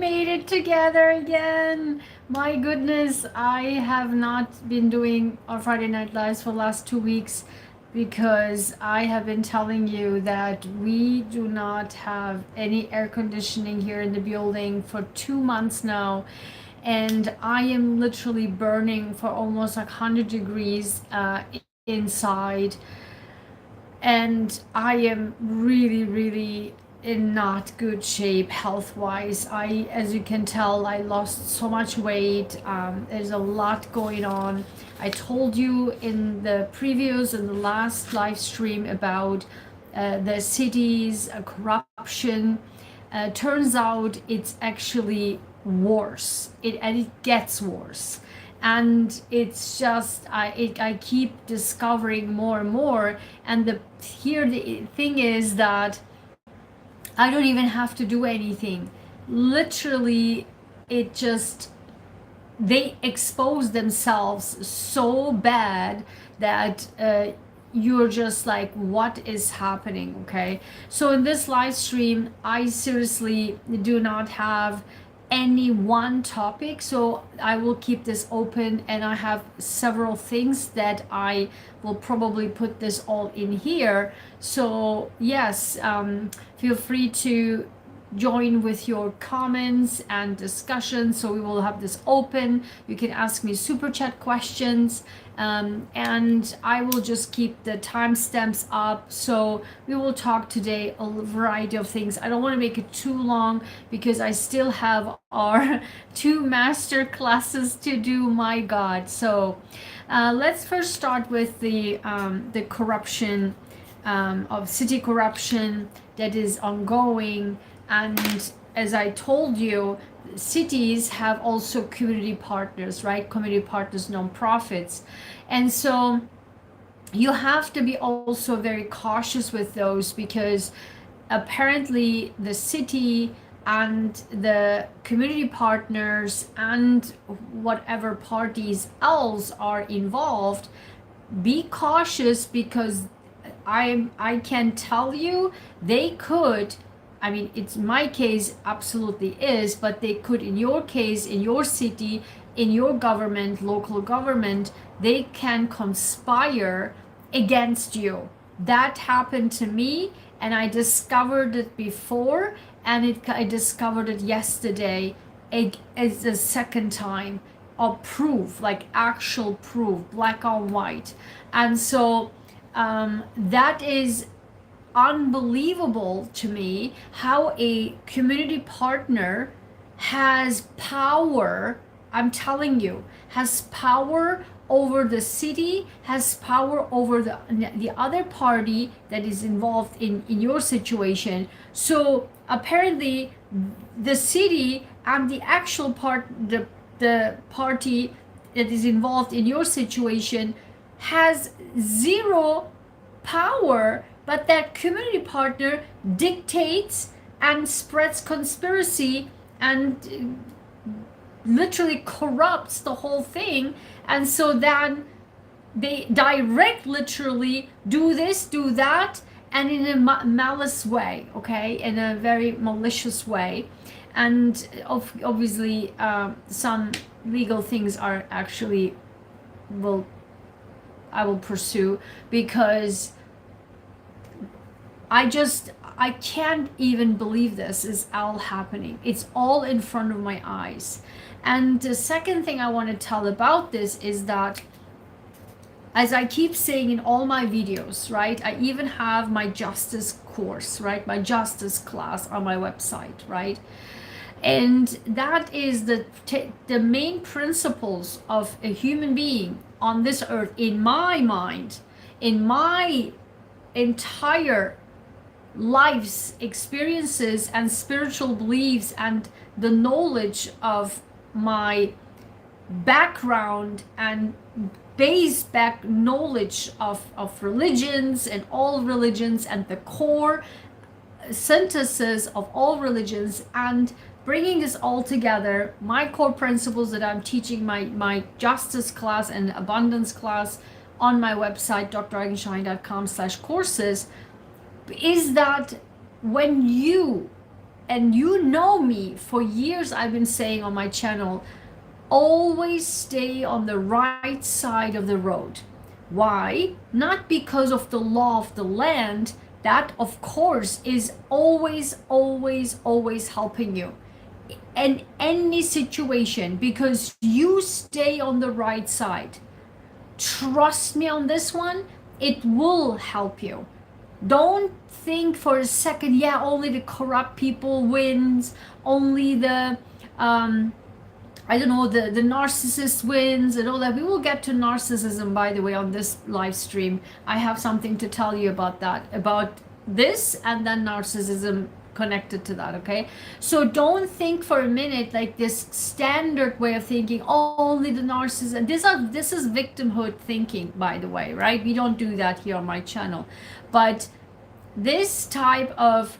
made it together again. My goodness, I have not been doing our Friday Night Lives for the last 2 weeks because I have been telling you that we do not have any air conditioning here in the building for 2 months now. And I am literally burning for almost like 100 degrees inside. And I am really in not good shape health wise. As you can tell, I lost so much weight. There's a lot going on. I told you in the previews in the last live stream about the city's corruption. Turns out it's actually worse. It gets worse. And it's just I keep discovering more and more. And the thing is that I don't even have to do anything. Literally, it just, they expose themselves so bad that you're just like, what is happening? Okay, so in this live stream, I seriously do not have any one topic, so I will keep this open, and I have several things that I will probably put this all in here. So yes, feel free to join with your comments and discussion. So we will have this open. You can ask me super chat questions, and I will just keep the timestamps up. So we will talk today a variety of things. I don't want to make it too long because I still have our 2 master classes to do. My God. So let's first start with the corruption, of city corruption that is ongoing. And as I told you, cities have also community partners, right? Community partners, nonprofits. And so you have to be also very cautious with those, because apparently the city and the community partners and whatever parties else are involved, be cautious, because I can tell you they could, I mean, it's my case absolutely is, but they could, in your case, in your city, in your government, local government, they can conspire against you. That happened to me, and I discovered it before, and I discovered it yesterday. It's the second time of proof, like actual proof, black on white. And so that is unbelievable to me, how a community partner has power. I'm telling you, has power over the city, has power over the other party that is involved in your situation. So apparently the city and the actual the party that is involved in your situation has zero power, but that community partner dictates and spreads conspiracy and literally corrupts the whole thing. And so then they direct, literally, do this, do that, and in a malice way, okay, in a very malicious way. And obviously some legal things are actually I will pursue, because I can't even believe this is all happening. It's all in front of my eyes. And the second thing I want to tell about this is that, as I keep saying in all my videos, right, I even have my justice course, right, my justice class on my website, right? And that is the main principles of a human being on this earth, in my mind, in my entire life's experiences and spiritual beliefs, and the knowledge of my background and base back knowledge of religions and all religions, and the core synthesis of all religions, and bringing this all together, my core principles that I'm teaching my justice class and abundance class on my website, draygenshahin.com/courses, is that when you and you know me, for years I've been saying on my channel, always stay on the right side of the road. Why? Not because of the law of the land, that of course is always, always, always helping you in any situation, because you stay on the right side. Trust me on this one, it will help you. Don't think for a second, yeah, only the corrupt people wins, only the I don't know, the narcissist wins and all that. We will get to narcissism, by the way, on this live stream. I have something to tell you about that, about this, and then narcissism connected to that, okay? So don't think for a minute like this standard way of thinking, oh, only the narcissist. This is victimhood thinking, by the way, right? We don't do that here on my channel. But this type of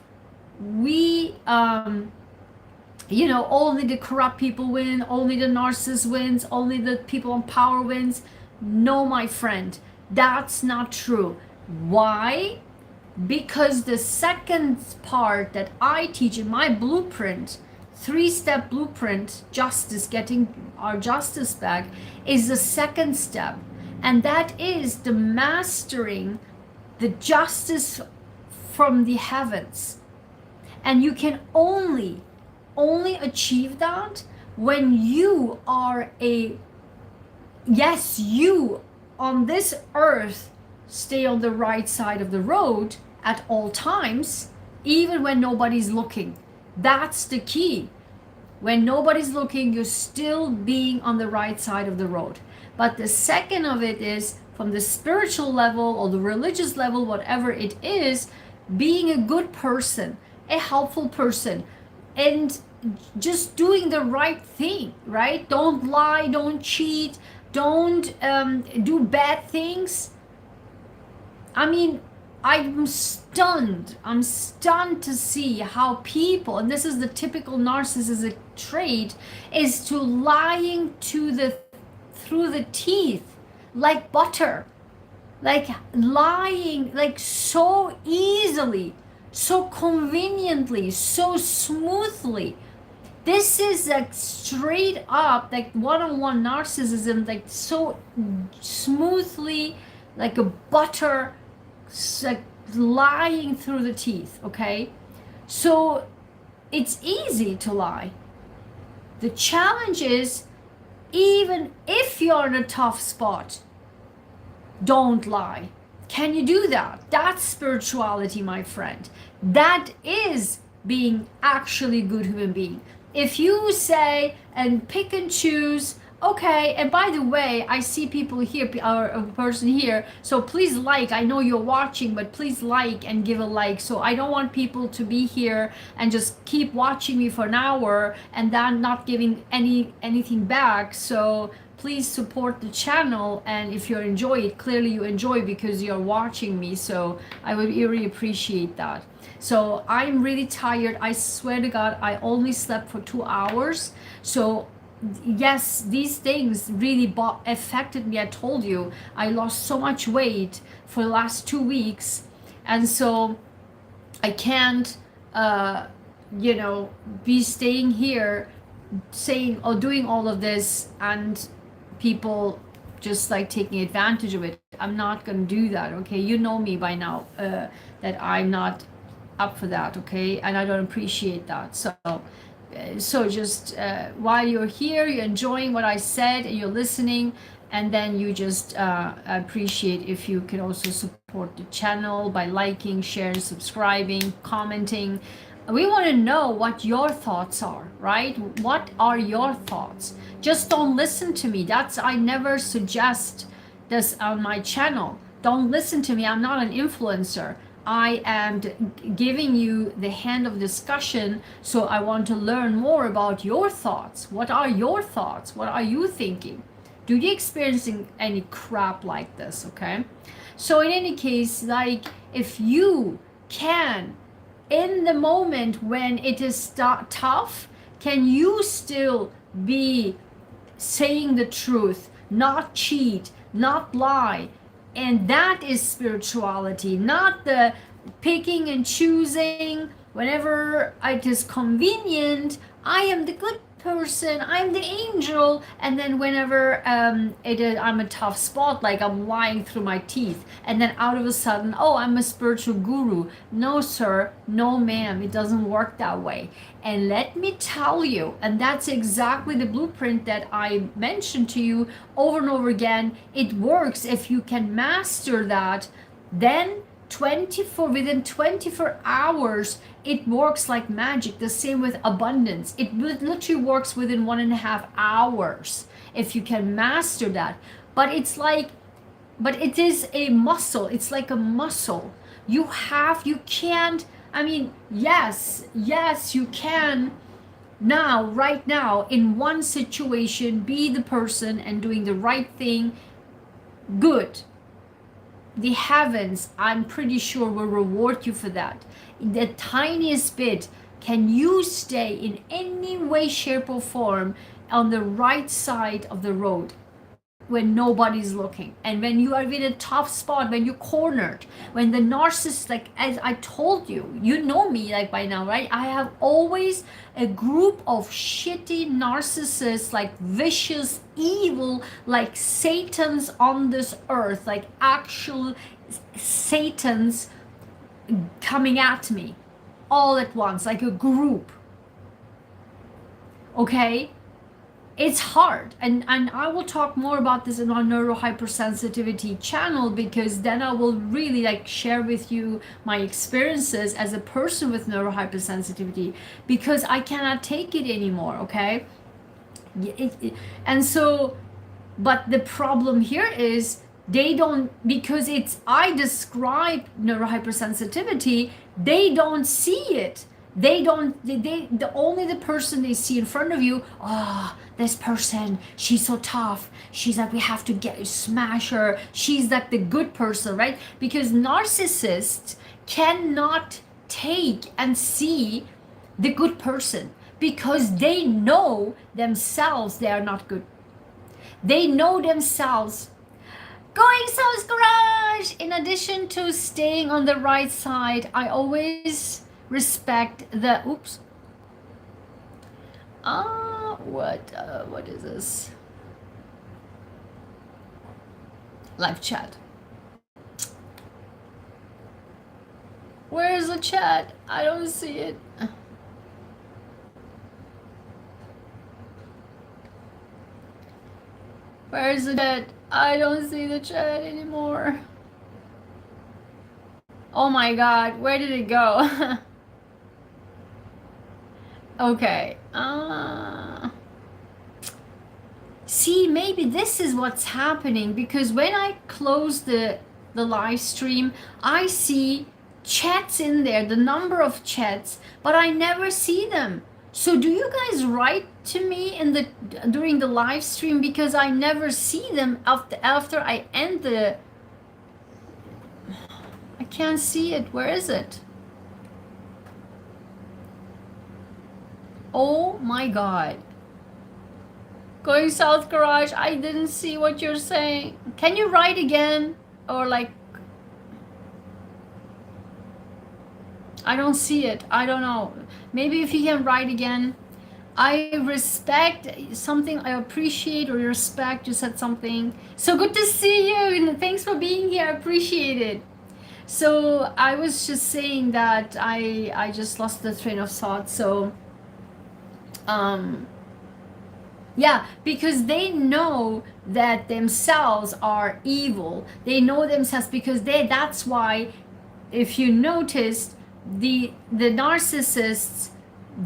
you know, only the corrupt people win, only the narcissist wins, only the people in power wins. No, my friend, that's not true. Why? Because the second part that I teach in my blueprint, 3-step blueprint, justice, getting our justice back, is the second step. And that is the mastering the justice from the heavens. And you can only achieve that when you are you on this earth stay on the right side of the road at all times, even when nobody's looking. That's the key. When nobody's looking, you're still being on the right side of the road. But the second of it is from the spiritual level or the religious level, whatever it is, being a good person, a helpful person, and just doing the right thing, right? Don't lie, don't cheat, don't do bad things. I mean, I'm stunned to see how people, and this is the typical narcissistic trait, is to lying through the teeth like butter, like lying like so easily, so conveniently, so smoothly. This is like straight up like one-on-one narcissism, like so smoothly, like a butter, like lying through the teeth, okay? So it's easy to lie. The challenge is, even if you're in a tough spot, don't lie. Can you do that? That's spirituality, my friend. That is being actually good human being. If you say and pick and choose, okay, and by the way, I see people here, or a person here, so please like, I know you're watching, but please like and give a like. So I don't want people to be here and just keep watching me for an hour and then not giving anything back. So please support the channel, and if you enjoy it, clearly you enjoy because you're watching me, so I would really appreciate that. So I'm really tired. I swear to God, I only slept for 2 hours. So yes, these things really affected me. I told you, I lost so much weight for the last 2 weeks. And so I can't, you know, be staying here saying or doing all of this and people just like taking advantage of it. I'm not going to do that, okay? You know me by now, that I'm not up for that, okay? And I don't appreciate that. So just while you're here, you're enjoying what I said and you're listening, and then you just appreciate if you can also support the channel by liking, sharing, subscribing, commenting. We want to know what your thoughts are, right? What are your thoughts? Just don't listen to me. I never suggest this on my channel. Don't listen to me. I'm not an influencer. I am giving you the hand of discussion, so I want to learn more about your thoughts. What are your thoughts? What are you thinking? Do you experiencing any crap like this, okay? So in any case, like if you can, in the moment when it is tough, can you still be saying the truth, not cheat, not lie? And that is spirituality, not the picking and choosing Whenever it is convenient, I am the good person, I'm the angel, and then whenever I'm a tough spot, like I'm lying through my teeth, and then out of a sudden, oh, I'm a spiritual guru. No sir, no ma'am, it doesn't work that way. And let me tell you, and that's exactly the blueprint that I mentioned to you over and over again. It works if you can master that. Then within 24 hours, it works like magic. The same with abundance. It literally works within 1.5 hours if you can master that. But it is a muscle. It's like a muscle. You can't, I mean, yes, you can now, right now, in one situation, be the person and doing the right thing. Good. The heavens, I'm pretty sure, will reward you for that. In the tiniest bit, can you stay in any way, shape, or form on the right side of the road when nobody's looking, and when you are in a tough spot, when you're cornered, when the narcissist, like as I told you, you know me like by now, right? I have always a group of shitty narcissists, like vicious, evil, like Satans on this earth, like actual Satans coming at me all at once, like a group. Okay? It's hard, and I will talk more about this in our neurohypersensitivity channel, because then I will really like share with you my experiences as a person with neurohypersensitivity, because I cannot take it anymore. Okay, and so, but the problem here is they don't, because I describe neurohypersensitivity, they don't see it. They only the person they see in front of you, oh, this person, she's so tough, she's like, we have to smash her, she's like the good person, right? Because narcissists cannot take and see the good person, because they know themselves they are not good. They know themselves. Going South Garage! In addition to staying on the right side, I always respect the what is this? Live chat. Where's the chat? I don't see it. Where's the chat? I don't see the chat anymore. Oh my god, where did it go? Okay. See, maybe this is what's happening, because when I close the live stream, I see chats in there, the number of chats, but I never see them. So do you guys write to me during the live stream, because I never see them after I end the... I can't see it. Where is it? Oh my god. Going South Garage, I didn't see what you're saying. Can you write again? Or like... I don't see it. I don't know. Maybe if you can write again. I respect something, I appreciate or respect. You said something. So good to see you, and thanks for being here. I appreciate it. So I was just saying that I just lost the train of thought. So yeah, because they know that themselves are evil. They know themselves, because that's why, if you noticed, the narcissists,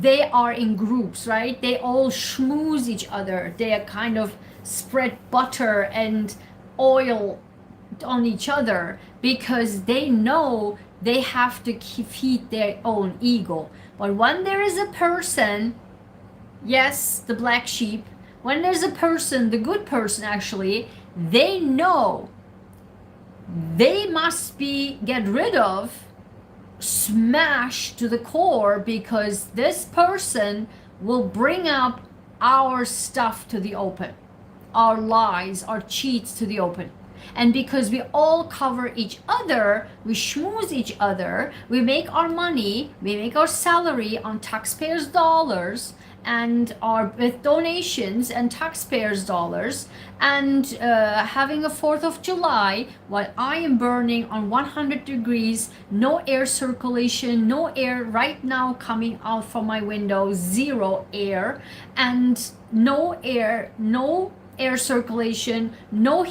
they are in groups, right? They all schmooze each other. They are kind of spread butter and oil on each other, because they know they have to feed their own ego. But when there is a person, yes, the black sheep, when there's a person, the good person actually, they know they must be get rid of, smashed to the core, because this person will bring up our stuff to the open, our lies, our cheats to the open. And because we all cover each other, we schmooze each other, we make our money, we make our salary on taxpayers' dollars, and our with donations and taxpayers' dollars, and having a 4th of July while I am burning on 100 degrees, no air circulation, no air right now coming out from my window, zero air, and no air circulation, no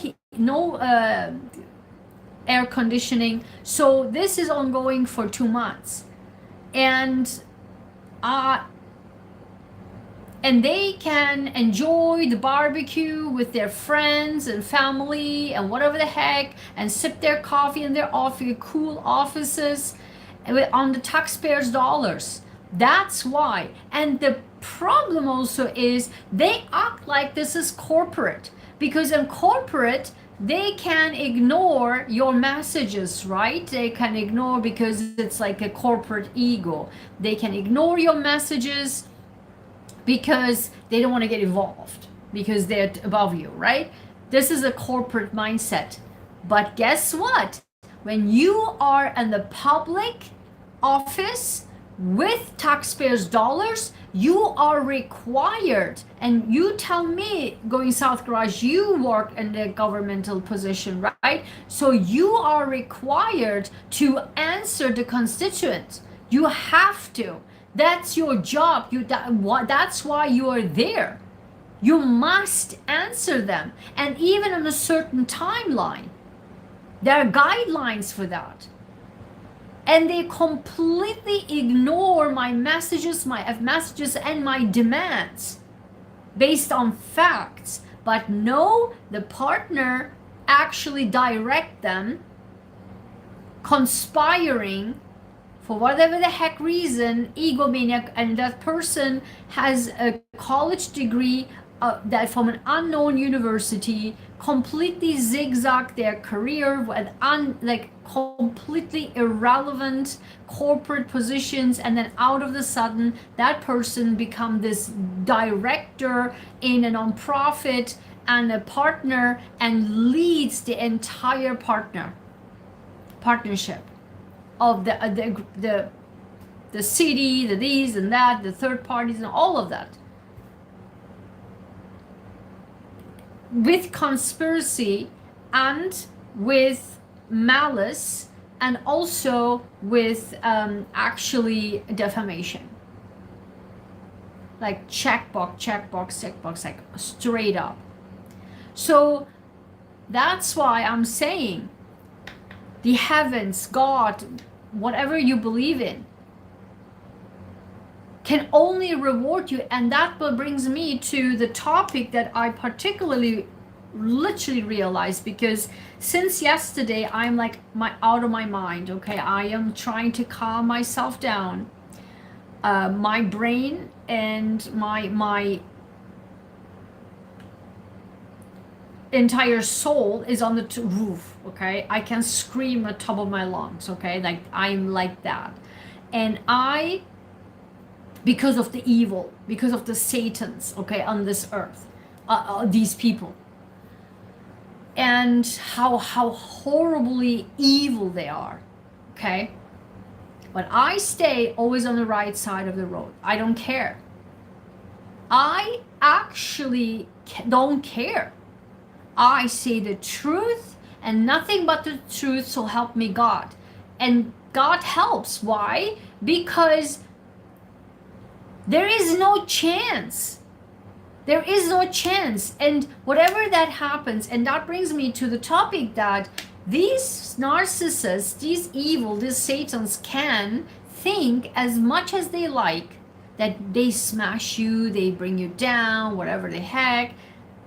air conditioning. So this is ongoing for 2 months, and they can enjoy the barbecue with their friends and family and whatever the heck, and sip their coffee in their cool offices on the taxpayers' dollars. That's why. And the problem also is they act like this is corporate, because in corporate they can ignore your messages, right? They can ignore, because it's like a corporate ego. They can ignore your messages because they don't want to get involved, because they're above you, right? This is a corporate mindset. But guess what? When you are in the public office with taxpayers' dollars, you are required, and you tell me, going South Garage, you work in a governmental position, right? So you are required to answer the constituents. You have to. That's your job. That's why you are there. You must answer them. And even on a certain timeline, there are guidelines for that. And they completely ignore my messages, and my demands based on facts. But no, the partner actually direct them, conspiring for whatever the heck reason, egomaniac, and that person has a college degree that from an unknown university, completely zigzag their career with completely irrelevant corporate positions, and then out of the sudden that person become this director in a nonprofit and a partner, and leads the entire partnership of the city, the these and that, the third parties, and all of that, with conspiracy and with malice, and also with actually defamation, like checkbox, like straight up. So that's why I'm saying the heavens, God, whatever you believe in, can only reward you. And that brings me to the topic that I particularly literally realized, because since yesterday I'm like out of my mind. Okay, I am trying to calm myself down. My brain and my entire soul is on the roof. Okay, I can scream at the top of my lungs. Okay, like I'm like that. And because of the evil, because of the Satans, okay, on this earth, these people, and how horribly evil they are, okay? But I stay always on the right side of the road. I don't care. I actually don't care. I say the truth and nothing but the truth, so help me God. And God helps. Why? Because there is no chance. There is no chance. And whatever that happens, and that brings me to the topic that these narcissists, these evil, these Satans can think as much as they like, that they smash you, they bring you down, whatever the heck,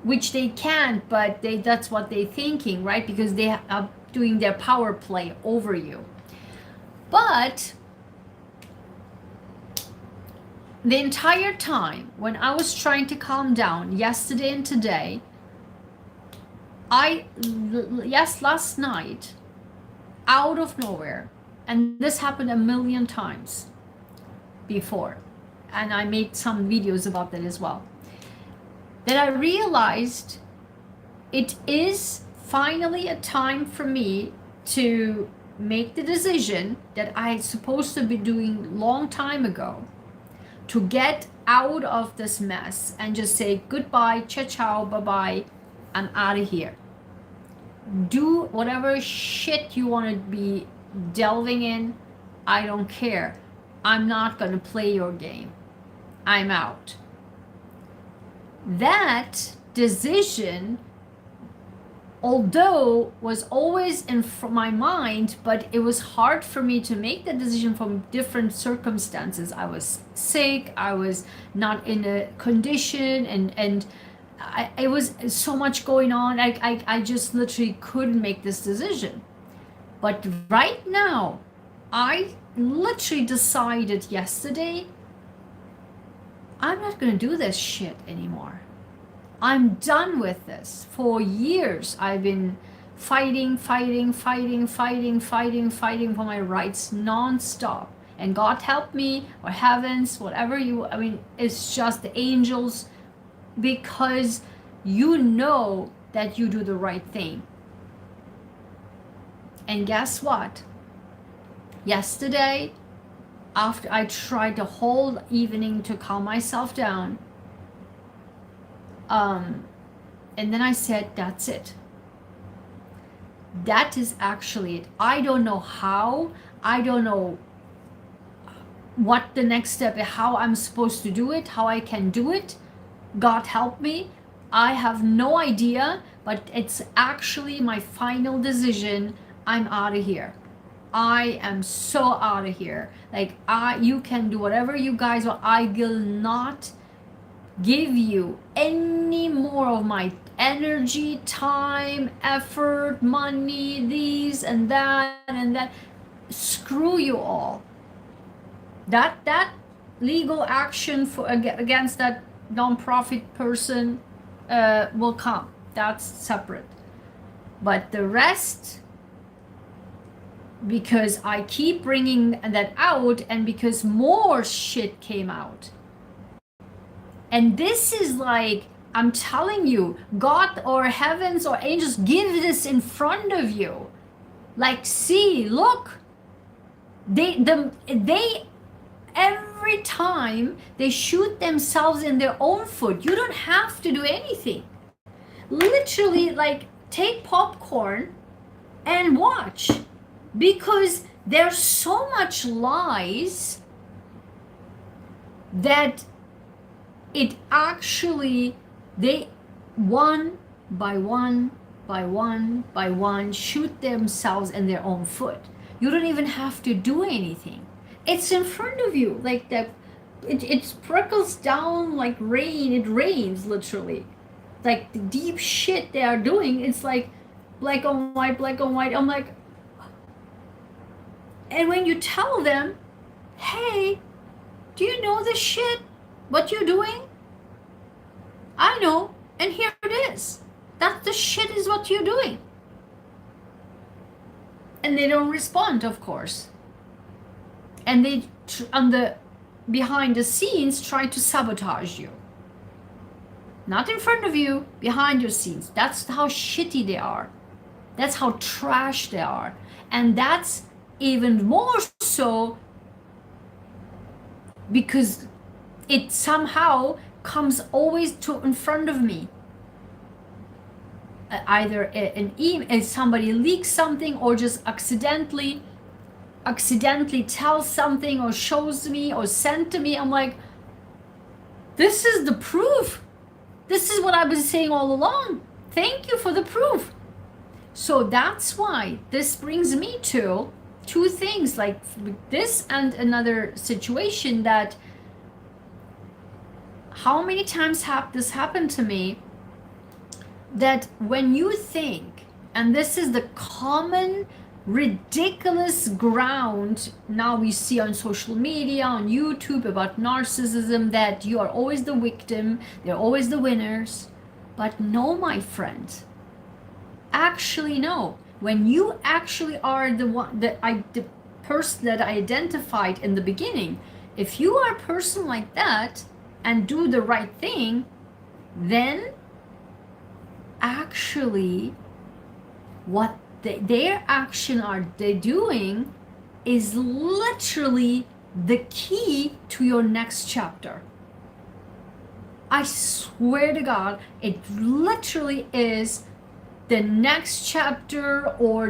which they can't, but that's what they're thinking, right? Because they are doing their power play over you. But the entire time when I was trying to calm down yesterday and today, last night, out of nowhere, and this happened a million times before, and I made some videos about that as well, that I realized it is finally a time for me to make the decision that I supposed to be doing long time ago, to get out of this mess and just say goodbye, ciao ciao, bye bye, I'm out of here. Do whatever shit you want to be delving in, I don't care. I'm not going to play your game. I'm out. That decision, although was always in my mind, but it was hard for me to make the decision from different circumstances. I was sick, I was not in a condition, and it was so much going on. I just literally couldn't make this decision. But right now, I literally decided yesterday, I'm not going to do this shit anymore. I'm done with this. For years, I've been fighting for my rights non-stop. And God help me, or heavens, whatever it's just the angels, because you know that you do the right thing. And guess what? Yesterday, after I tried the whole evening to calm myself down, and then I said, that's it. That is actually it. I don't know how, I don't know what the next step is, how I'm supposed to do it, how I can do it. God help me. I have no idea, but it's actually my final decision. I'm out of here. I am so out of here. Like, you can do whatever you guys want. I will not give you any more of my energy, time, effort, money, these and that and that. Screw you all. That legal action against that non-profit person will come. That's separate. But the rest, because I keep bringing that out and because more shit came out. And this is like, I'm telling you, God or heavens or angels give this in front of you. Like, see, look, they every time they shoot themselves in their own foot. You don't have to do anything. Literally, like, take popcorn and watch, because there's so much lies that it actually, they one by one shoot themselves in their own foot. You don't even have to do anything. It's in front of you, like that. It trickles down like rain. It rains literally, like the deep shit they are doing. It's like black on white, black on white. I'm like, and when you tell them, hey, do you know this shit? What you're doing? I know, and here it is. That the shit is what you're doing. And they don't respond, of course. And they, behind the scenes, try to sabotage you. Not in front of you, behind your scenes. That's how shitty they are. That's how trash they are. And that's even more so because it somehow comes always to in front of me. Either an email, somebody leaks something, or just accidentally tells something, or shows me, or sent to me. I'm like, this is the proof. This is what I've been saying all along. Thank you for the proof. So that's why this brings me to two things, like this and another situation, that how many times this happened to me, that when you think, and this is the common ridiculous ground now we see on social media, on YouTube, about narcissism, that you are always the victim, they're always the winners. But no, my friend, actually no. When you actually are the one, the person that I identified in the beginning, if you are a person like that and do the right thing, then actually what their action are they doing is literally the key to your next chapter. I swear to God, it literally is the next chapter, or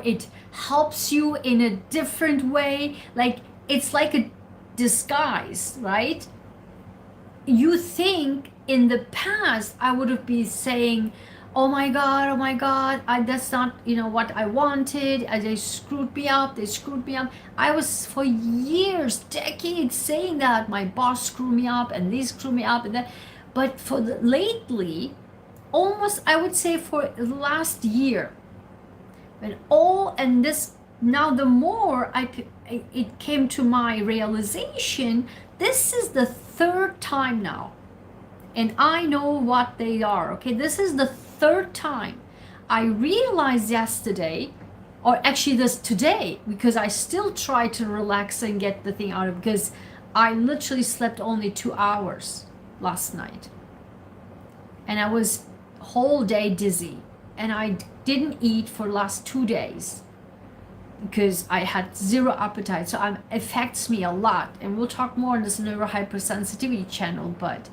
it helps you in a different way. Like, it's like a disguise, right? You think in the past I would have been saying, oh my God, that's not, what I wanted. They screwed me up. I was for years, decades saying that my boss screwed me up and these screwed me up and that. But lately, almost, I would say for the last year, now the more it came to my realization, this is the third time now. And I know what they are, okay? This is the third time. I realized yesterday, or actually today, because I still try to relax and get the thing out of, because I literally slept only 2 hours last night. And I was whole day dizzy. And I didn't eat for the last 2 days because I had zero appetite. So it affects me a lot. And we'll talk more on this neurohypersensitivity channel, but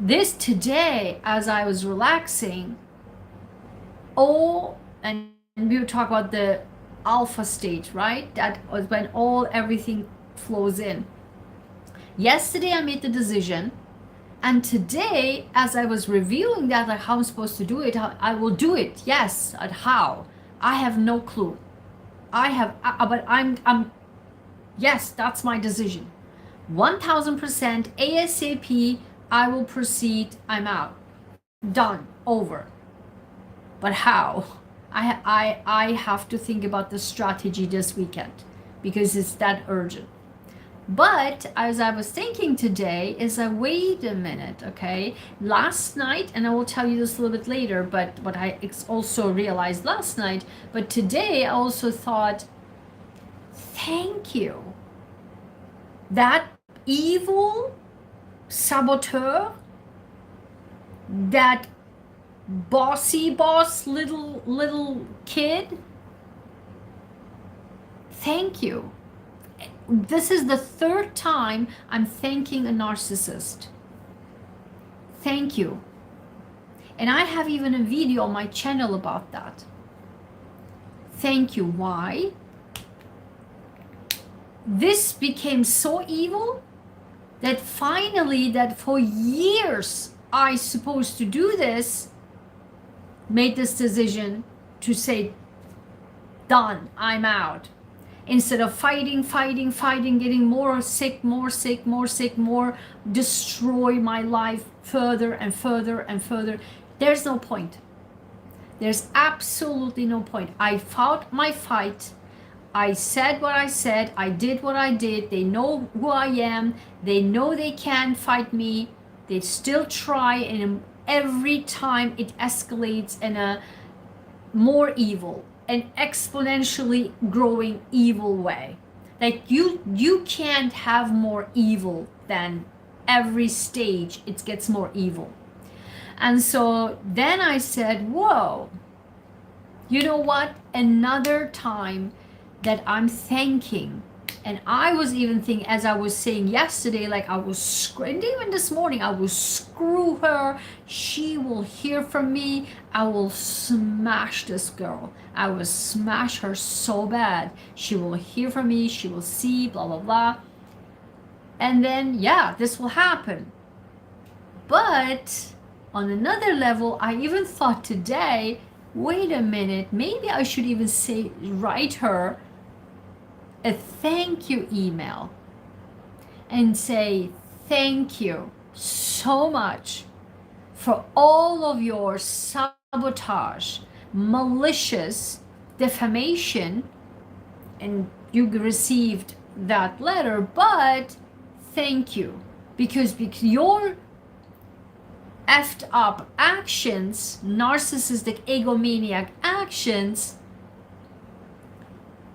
this today, as I was relaxing, and we will talk about the alpha stage, right? That was when everything flows in. Yesterday I made the decision, and today, as I was reviewing that, like how I'm supposed to do it, I will do it. Yes, and how? I have no clue. But I'm. Yes, that's my decision. 1000% ASAP. I will proceed. I'm out. Done. Over. But how? I have to think about the strategy this weekend because it's that urgent. But as I was thinking today, wait a minute, okay? Last night, and I will tell you this a little bit later, but what I also realized last night, but today I also thought, thank you. That evil saboteur, that bossy boss little kid, thank you. This is the third time I'm thanking a narcissist. Thank you. And I have even a video on my channel about that. Thank you. Why? This became so evil that finally, that for years I supposed to do this, made this decision to say, done, I'm out. Instead of fighting, getting more sick, destroy my life further and further. There's no point. There's absolutely no point. I fought my fight. I said what I said. I did what I did. They know who I am. They know they can't fight me. They still try, and every time it escalates in a more evil, an exponentially growing evil way. Like you can't have more evil than every stage it gets more evil. And so then I said, whoa, you know what? Another time that I'm thanking. And I was even thinking, as I was saying yesterday, like I was, and even this morning, I will screw her. She will hear from me. I will smash this girl. I will smash her so bad. She will hear from me. She will see, blah, blah, blah. And then, yeah, this will happen. But on another level, I even thought today, wait a minute, maybe I should even write her a thank you email and say, thank you so much for all of your sabotage, malicious defamation, and you received that letter, but thank you because your effed up actions, narcissistic egomaniac actions,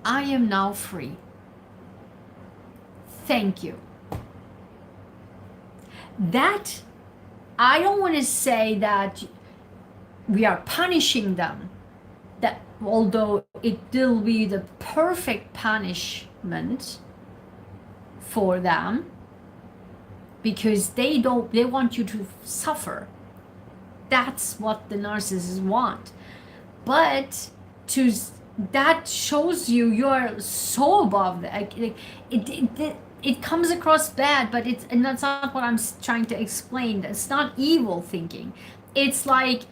I am now free. Thank you. That, I don't want to say that we are punishing them, that although it will be the perfect punishment for them, because they want you to suffer. That's what the narcissists want. But that shows you're so above that. It comes across bad, but and that's not what I'm trying to explain. It's not evil thinking. It's like,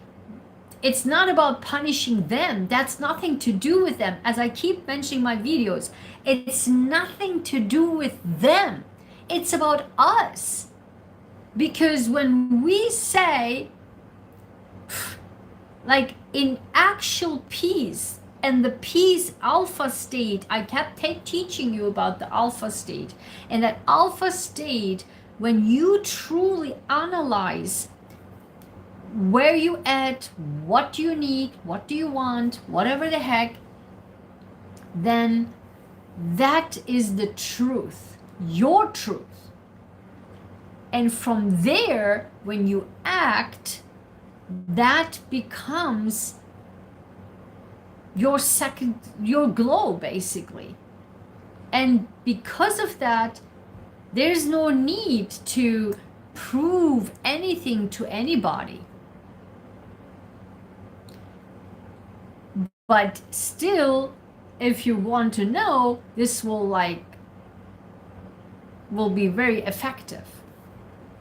it's not about punishing them. That's nothing to do with them. As I keep mentioning my videos, it's nothing to do with them. It's about us. Because when we say, like in actual peace, and the peace alpha state, I kept teaching you about the alpha state. And that alpha state, when you truly analyze where you at, what you need, what do you want, whatever the heck, then that is the truth, your truth. And from there, when you act, that becomes your glow, basically. And because of that, there's no need to prove anything to anybody. But still, if you want to know, this will be very effective.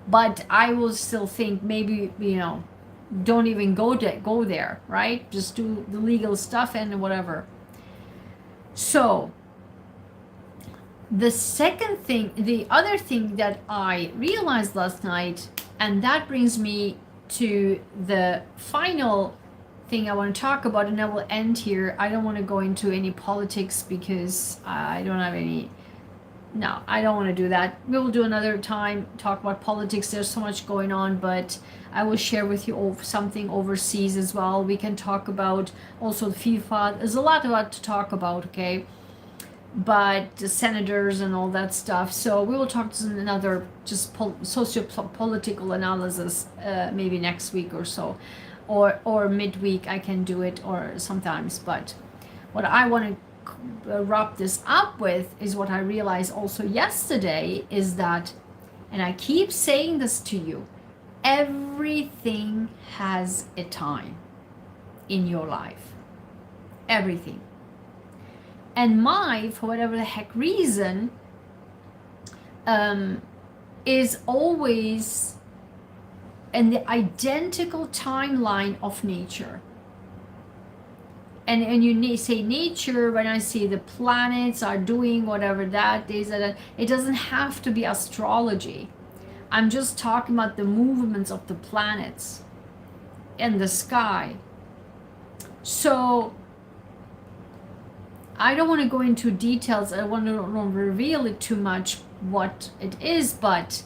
But I will still think maybe, don't even go there, right? Just do the legal stuff and whatever. So the other thing that I realized last night, and that brings me to the final thing I want to talk about, and I will end here. I don't want to go into any politics because I don't have any. No, I don't want to do that. We will do another time, talk about politics. There's so much going on, but I will share with you something overseas as well. We can talk about also FIFA. There's a lot to talk about, okay? But the senators and all that stuff. So we will talk to another just socio-political analysis maybe next week or so. Or midweek I can do it, or sometimes. But what I want to wrap this up with is what I realized also yesterday is that, and I keep saying this to you, everything has a time in your life. Everything. And for whatever the heck reason, is always in the identical timeline of nature. And you say nature, when I say the planets are doing whatever that is, it doesn't have to be astrology. I'm just talking about the movements of the planets in the sky. So I don't want to go into details. I want to reveal it too much what it is, but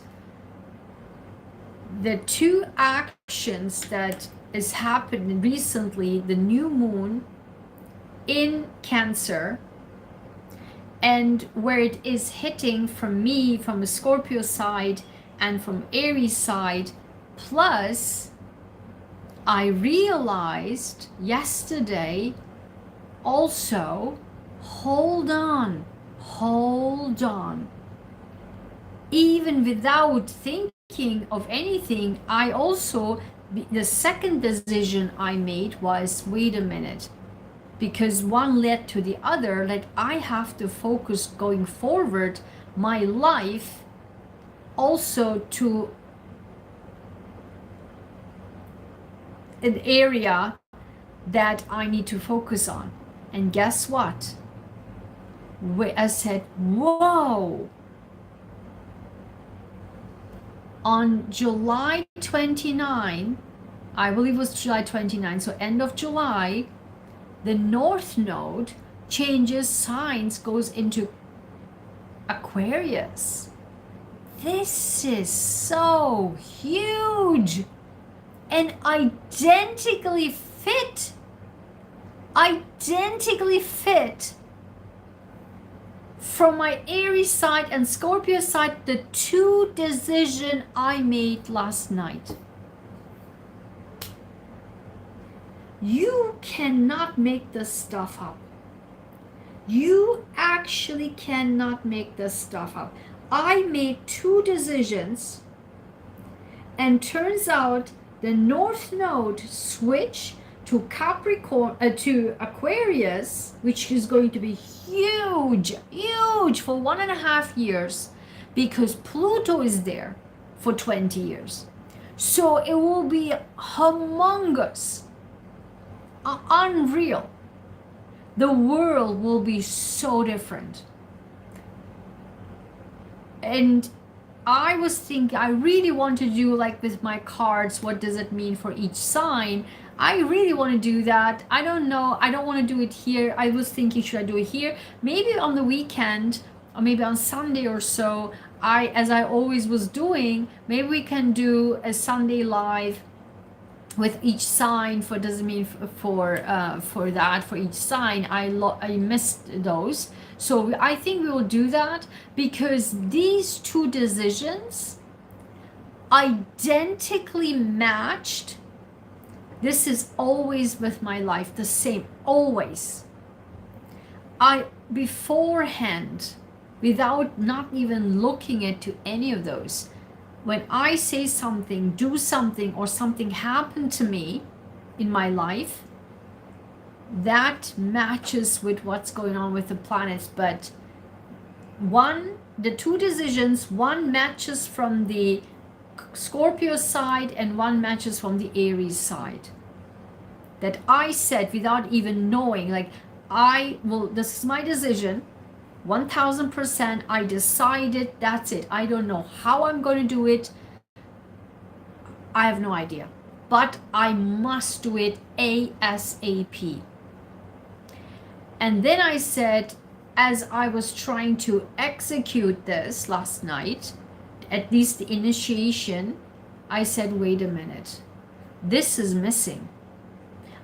the two actions that has happened recently, the new moon in Cancer, and where it is hitting from me, from the Scorpio side and from Aries side, plus I realized yesterday also, hold on, even without thinking of anything, I also, the second decision I made was, wait a minute, because one led to the other, that I have to focus going forward my life also to an area that I need to focus on. And guess what? I said, whoa. On July 29, I believe it was July 29, so end of July, the North Node changes signs, goes into Aquarius. This is so huge and identically fit from my Aries side and Scorpio side, the two decisions I made last night. You cannot make this stuff up. You actually cannot make this stuff up. I made 2 decisions, and turns out the North Node switch to Capricorn, to Aquarius, which is going to be huge, huge for 1.5 years, because Pluto is there for 20 years. So it will be humongous, unreal. The world will be so different. And I was thinking, I really want to do like with my cards, what does it mean for each sign? I really want to do that. I don't know. I don't want to do it here. I was thinking, should I do it here? Maybe on the weekend, or maybe on Sunday or so. As I always was doing, maybe we can do a Sunday live with each sign. For doesn't mean for that for each sign. I missed those, so I think we will do that, because these 2 decisions identically matched. This is always with my life the same, always. I beforehand, without not even looking into any of those, when I say something, do something, or something happened to me in my life, that matches with what's going on with the planets. But the 2 decisions, one matches from the Scorpio side and one matches from the Aries side, that I said without even knowing, like, this is my decision, 1000%. I decided, that's it. I don't know how I'm going to do it. I have no idea, but I must do it ASAP. And then I said, as I was trying to execute this last night, at least the initiation, I said, wait a minute, this is missing.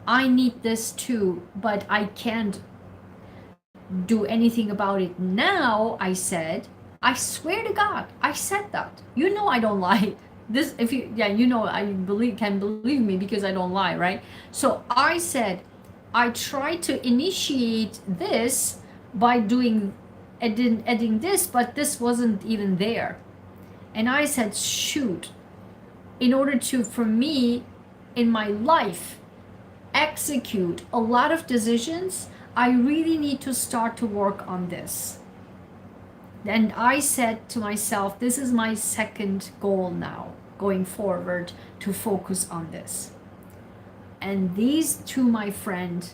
I need this too, but I can't do anything about it now. I said, I swear to God, I said that. You know I don't lie. This, if you, yeah, you know, can believe me because I don't lie, right? So I said, I tried to initiate this by editing this, but this wasn't even there. And I said, shoot, in order to, for me, in my life, execute a lot of decisions, I really need to start to work on this. And I said to myself, this is my second goal now, going forward, to focus on this. And these 2, my friend,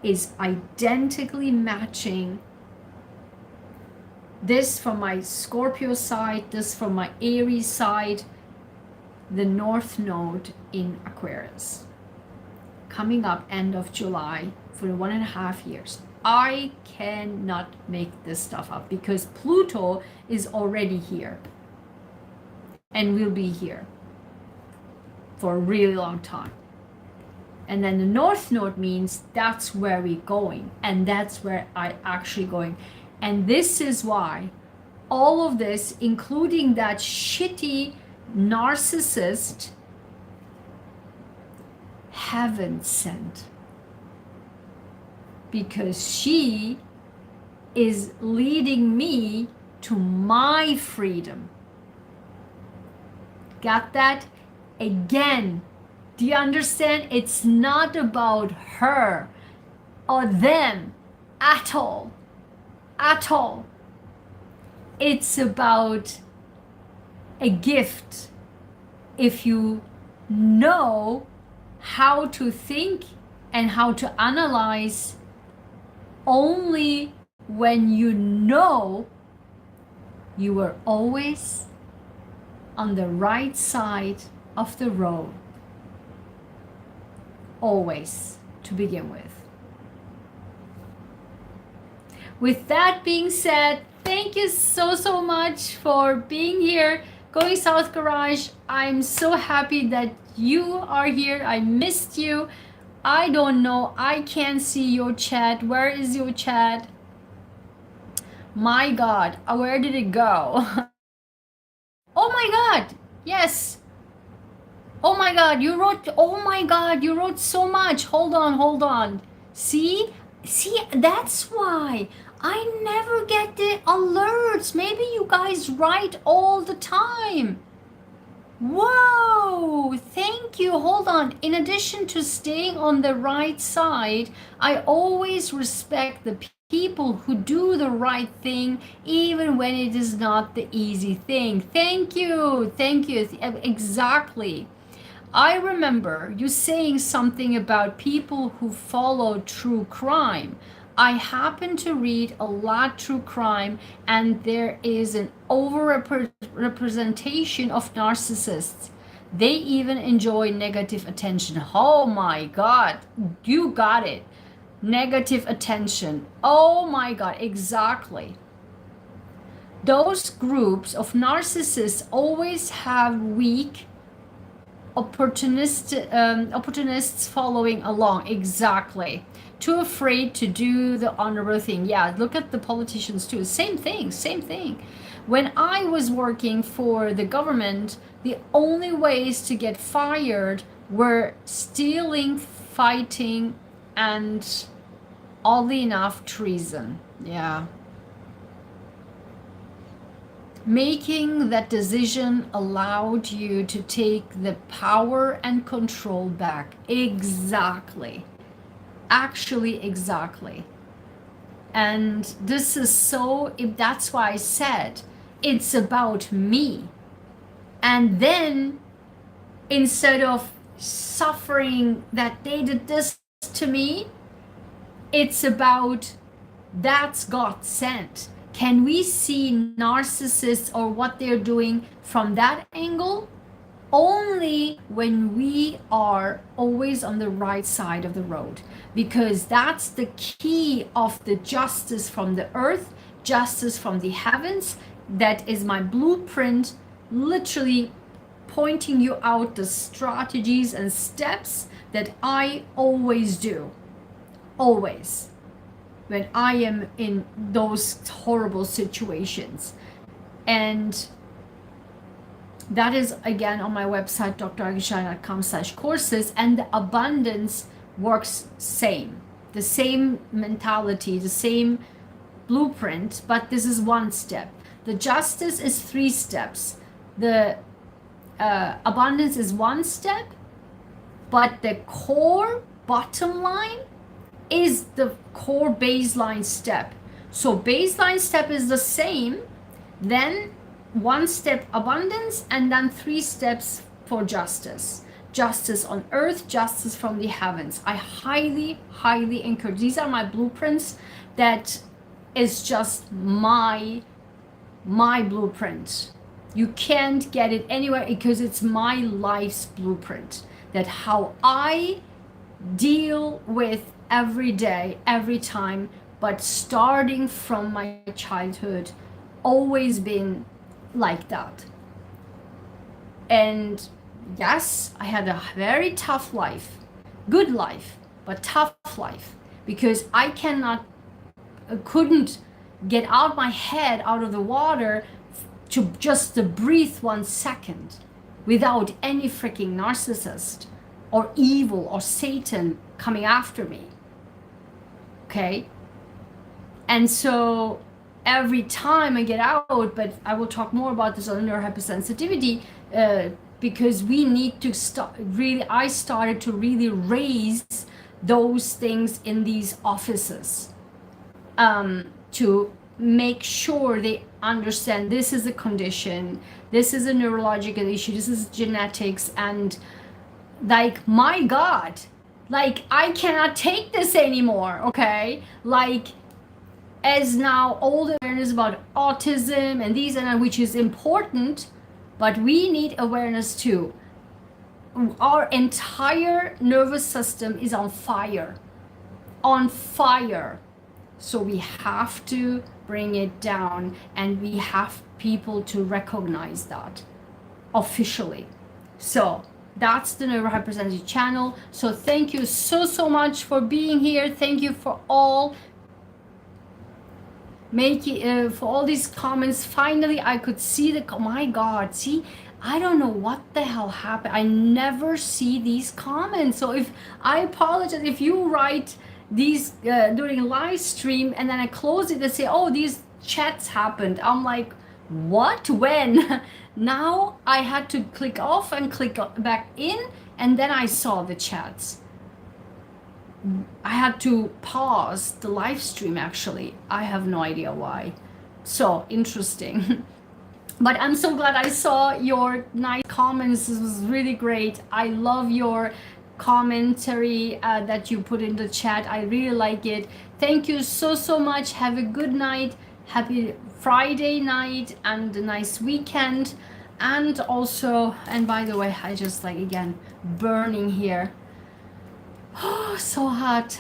is identically matching. This from my Scorpio side, this from my Aries side, the North Node in Aquarius. Coming up end of July for 1.5 years. I cannot make this stuff up, because Pluto is already here and will be here for a really long time. And then the North Node means that's where we're going, and that's where I actually going. And this is why all of this, including that shitty narcissist, heaven sent, because she is leading me to my freedom. Got that? Again, do you understand? It's not about her or them at all. At all. It's about a gift. If you know how to think and how to analyze, only when you know, you are always on the right side of the road. Always, to begin with. With that being said, thank you so much for being here. Going South Garage, I'm so happy that you are here. I missed you. I don't know, I can't see your chat. Where is your chat? My God, where did it go? Oh my God, yes. Oh my God, you wrote, oh my God, you wrote so much. Hold on, hold on. See, that's why I never get the alerts. Maybe you guys write all the time. Whoa, thank you. Hold on. In addition to staying on the right side, I always respect the people who do the right thing, even when it is not the easy thing. Thank you. Thank you. Exactly. I remember you saying something about people who follow true crime. I happen to read a lot true crime, and there is an overrepresentation of narcissists. They even enjoy negative attention. Oh my God, you got it. Negative attention. Oh my God, exactly. Those groups of narcissists always have weak opportunists following along. Exactly. Too afraid to do the honorable thing. Yeah, look at the politicians too. Same thing, same thing. When I was working for the government, the only ways to get fired were stealing, fighting, and oddly enough, treason. Yeah. Making that decision allowed you to take the power and control back. Exactly. Actually, exactly. And this is so, that's why I said it's about me. And then instead of suffering that they did this to me, it's about that's God sent. Can we see narcissists or what they're doing from that angle? Only when we are always on the right side of the road, because that's the key of the justice from the earth, justice from the heavens. That is my blueprint, literally pointing you out the strategies and steps that I always do. Always. When I am in those horrible situations. And that is again on my website, dragishan.com/courses, and the abundance works same. The same mentality, the same blueprint, but this is one step. The justice is 3 steps. The abundance is 1 step, but the core bottom line is the core baseline step. So baseline step is the same, then 1 step abundance, and then 3 steps for justice. Justice on earth, justice from the heavens. I highly, highly encourage. These are my blueprints. That is just my blueprint. You can't get it anywhere because it's my life's blueprint. That how I deal with every day, every time, but starting from my childhood, always been like that. And yes, I had a very tough life, good life, but tough life, because I couldn't get out my head out of the water to just to breathe 1 second without any freaking narcissist or evil or Satan coming after me. Okay? And so every time I get out, but I will talk more about this on neurohypersensitivity, because we need to start really, I started to really raise those things in these offices, to make sure they understand this is a condition, this is a neurological issue, this is genetics, and like, my God, like, I cannot take this anymore, okay? Like, as now all the awareness about autism and these and that, which is important, but we need awareness too. Our entire nervous system is on fire. On fire. So we have to bring it down, and we have people to recognize that officially. So that's the Neurohypersensitivity channel. So thank you so much for being here. Thank you for all for all these comments. Finally I could see oh my God, see, I don't know what the hell happened. I never see these comments. So if I apologize if you write these during live stream and then I close it and say, oh, these chats happened. I'm like, what? When? Now I had to click off and click back in, and then I saw the chats. I had to pause the live stream actually. I have no idea why. So interesting. But I'm so glad I saw your nice comments. This was really great. I love your commentary that you put in the chat. I really like it. Thank you so much. Have a good night. Happy Friday night and a nice weekend. And also, and by the way, I just like, again, burning here. Oh, so hot.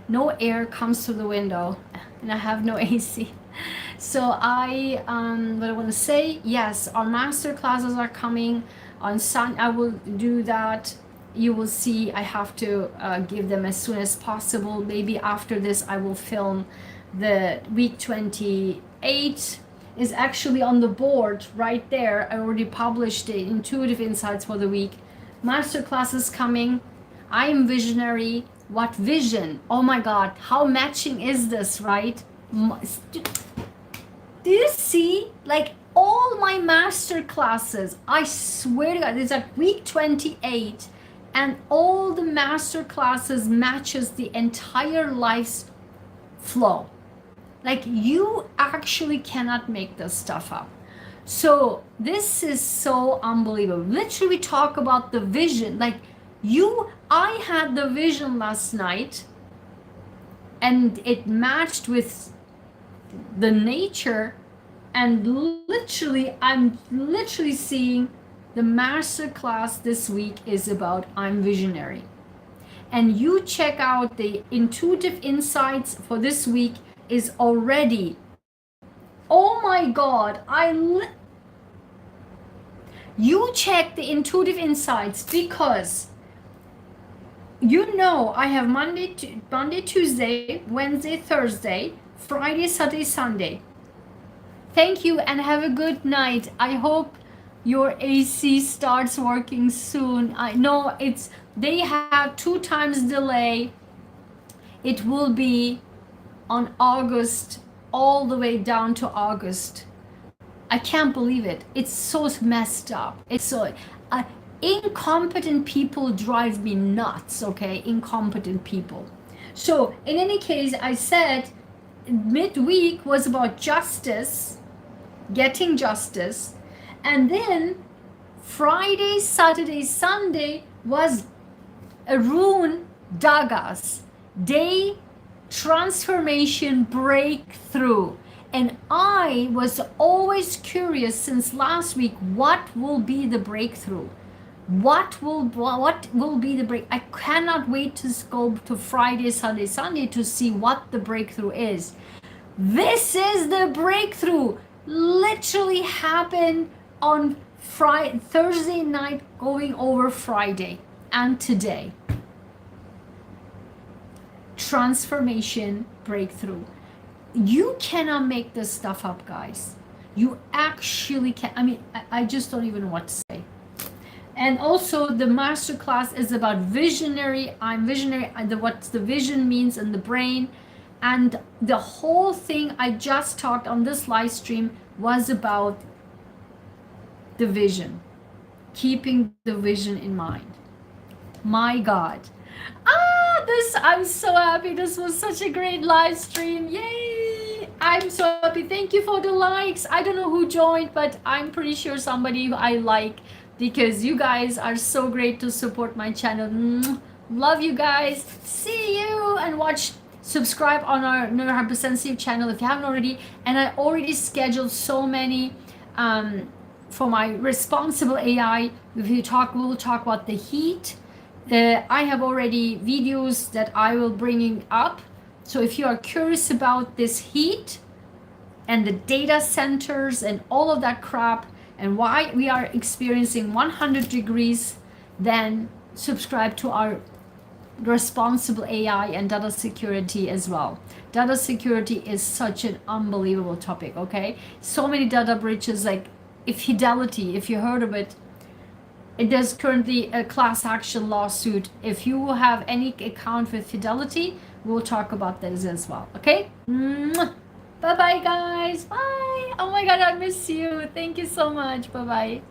No air comes through the window and I have no AC. So what I want to say, yes, our master classes are coming on Sunday. I will do that. You will see I have to give them as soon as possible. Maybe after this I will film the week 28 is actually on the board right there. I already published the intuitive insights for the week. Master classes coming. I am visionary. What vision? Oh my God, how matching is this, right? Do you see, like, all my master classes, I swear to God, it's like week 28 and all the master classes matches the entire life's flow. Like, you actually cannot make this stuff up. So this is so unbelievable. Literally, we talk about the vision. Like, I had the vision last night and it matched with the nature, and literally I'm literally seeing the master class this week is about I'm visionary. And you check out the intuitive insights for this week is already, oh my God, you check the intuitive insights because you know I have Monday, Tuesday, Wednesday, Thursday, Friday, Saturday, Sunday. Thank you and have a good night. I hope your AC starts working soon. I know they have 2 times delay. It will be on August, all the way down to August. I can't believe it. It's so messed up. It's so incompetent people drive me nuts, okay? Incompetent people. So in any case, I said midweek was about justice, getting justice, and then Friday, Saturday, Sunday was Arun Dagas day transformation breakthrough. And I was always curious since last week, what will be the breakthrough? What will be the break? I cannot wait to go to Friday, Saturday, Sunday to see what the breakthrough is. This is the breakthrough. Literally happened on Thursday night going over Friday and today. Transformation breakthrough. You cannot make this stuff up, guys. You actually can. I mean, I just don't even know what to say. And also the masterclass is about visionary. I'm visionary. What the vision means in the brain. And the whole thing I just talked on this live stream was about the vision. Keeping the vision in mind. My God. I'm so happy. This was such a great live stream. Yay! I'm so happy. Thank you for the likes. I don't know who joined, but I'm pretty sure somebody who I like, because you guys are so great to support my channel. Love you guys. See you and subscribe on our Neurohypersensitive channel if you haven't already. And I already scheduled so many for my responsible AI. We'll talk about the heat. I have already videos that I will bring up. So if you are curious about this heat and the data centers and all of that crap and why we are experiencing 100 degrees, then subscribe to our responsible AI and data security as well. Data security is such an unbelievable topic, okay? So many data breaches, like Fidelity, if you heard of it. There's currently a class action lawsuit. If you have any account with Fidelity, we'll talk about this as well. Okay? Bye bye, guys. Bye. Oh my God, I miss you. Thank you so much. Bye bye.